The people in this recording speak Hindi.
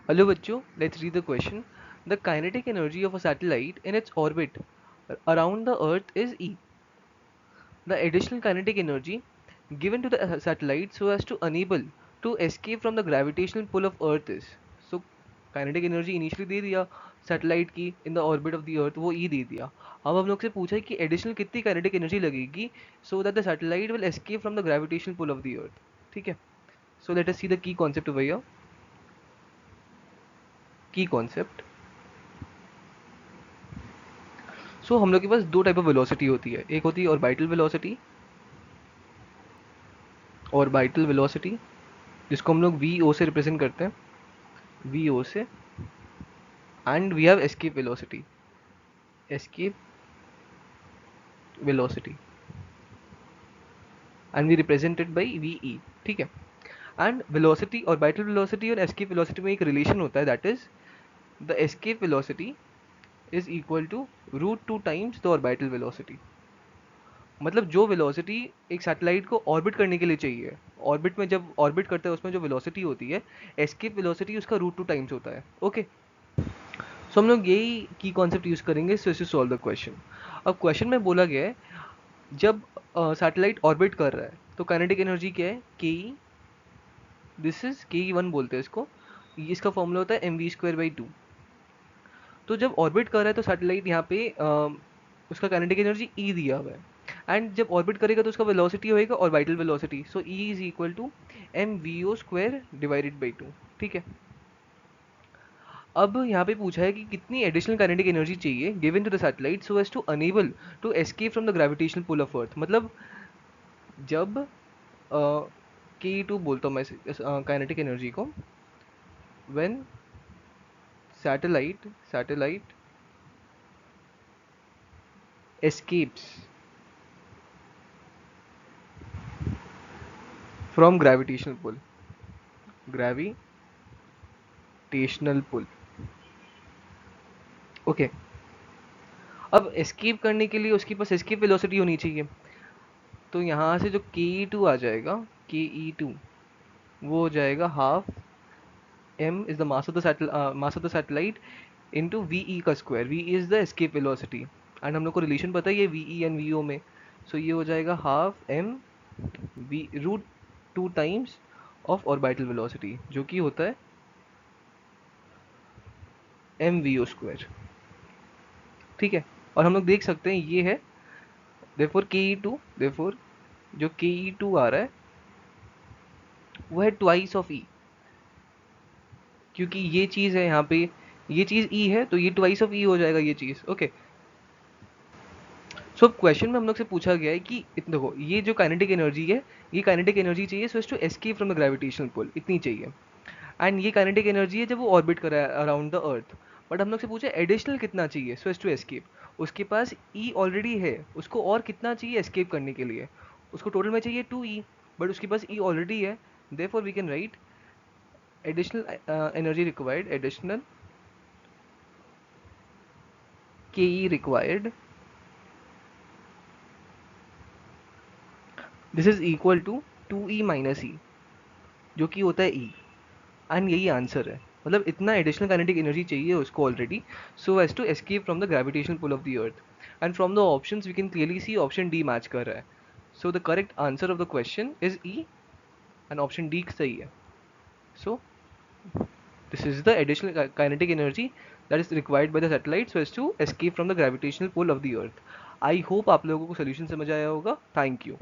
Hello बच्चों, let's read the question. The kinetic energy of a satellite in its orbit around the Earth is E. The additional kinetic energy given to the satellite so as to enable to escape from the gravitational pull of Earth is. So kinetic energy initially दे दिया satellite की in the orbit of the Earth, वो E दे दिया. अब हम लोग से पूछा है कि additional कितनी kinetic energy लगेगी so that the satellite will escape from the gravitational pull of the Earth. ठीक है. So let us see the key concept over here. Key concept. सो हम लोग के पास दो टाइप ऑफ वेलोसिटी होती है. एक होती है ऑर्बिटल वेलोसिटी जिसको हम लोग वी ओ से रिप्रेजेंट करते हैं, वी ओ से. And we have escape velocity and we represented by V E. ठीक है. एंड वेलोसिटी, ऑर्बिटल वेलोसिटी और एस्केप वेलोसिटी में एक रिलेशन होता है, that is the escape velocity is equal to √2 times the orbital velocity. मतलब जो वेलोसिटी एक सैटेलाइट को ऑर्बिट करने के लिए चाहिए, ऑर्बिट में जब ऑर्बिट करता है उसमें जो वेलोसिटी होती है, एस्केप वेलोसिटी उसका √2 टाइम्स होता है. ओके. सो हम लोग यही की कॉन्सेप्ट यूज करेंगे सो सॉल्व द क्वेश्चन. अब क्वेश्चन में बोला गया है जब सैटेलाइट ऑर्बिट कर रहा है तो काइनेटिक एनर्जी क्या है, के ई. दिस इज के ई वन बोलते हैं इसको. इसका फॉर्मूला होता है mv²/2. तो जब ऑर्बिट कर रहा है तो सैटेलाइट यहाँ पे उसका काइनेटिक एनर्जी ई दिया हुआ है. एंड जब ऑर्बिट करेगा तो उसका वेलोसिटी होएगा orbital velocity. So E is equal to mv²/2. ठीक है. अब यहाँ पे पूछा है कि कितनी एडिशनल काइनेटिक एनर्जी चाहिए given to the satellite so as to enable to escape from the gravitational pull of earth. मतलब जब के टू बोलता हूँ मैं काइनेटिक एनर्जी को, when satellite escapes from gravitational pull. Okay. अब एस्केप करने के लिए उसके पास एस्केप वेलोसिटी होनी चाहिए. तो यहाँ से जो ke2 आ जाएगा, ke2 वो हो जाएगा half m is the mass of the satellite into ve का square. v is the escape velocity and हम लोग को रिलेशन पता है ये ve एंड vo में. सो ये हो जाएगा half m v √2 times of orbital velocity जो कि होता है mvo². ठीक है. और हम लोग देख सकते हैं ये है देयरफॉर जो ke2 आ रहा है वो है ट्वाइस ऑफ e. क्योंकि ये चीज है यहाँ पे, ये चीज e है तो ये ट्वाइस ऑफ e हो जाएगा ये चीज. ओके. सो क्वेश्चन में हम लोग से पूछा गया है कि देखो ये जो काइनेटिक एनर्जी है, ये काइनेटिक एनर्जी चाहिए so as to escape from the gravitational pull, इतनी चाहिए. एंड ये काइनेटिक एनर्जी है जब वो ऑर्बिट कर रहा है अराउंड द अर्थ. बट हम लोग से पूछा एडिशनल कितना चाहिए सो एज टू एस्केप. उसके पास ई ऑलरेडी है, उसको और कितना चाहिए एस्केप करने के लिए. उसको टोटल में चाहिए 2e बट उसके पास ई ऑलरेडी है. Therefore we can write additional energy required, additional K E required, this is equal to 2e minus E जो कि होता है e. एंड यही आंसर है. मतलब इतना एडिशनल काइनेटिक एनर्जी चाहिए उसको already so as to escape from the gravitational pull of the earth. And from the options we can clearly see option D match कर रहा है. So the correct answer of the question is E and option D सही है. सो this is the additional kinetic energy that is required by the satellite so as to escape from the gravitational pull of the earth. I hope आप लोगों को solution समझ आया होगा. Thank you.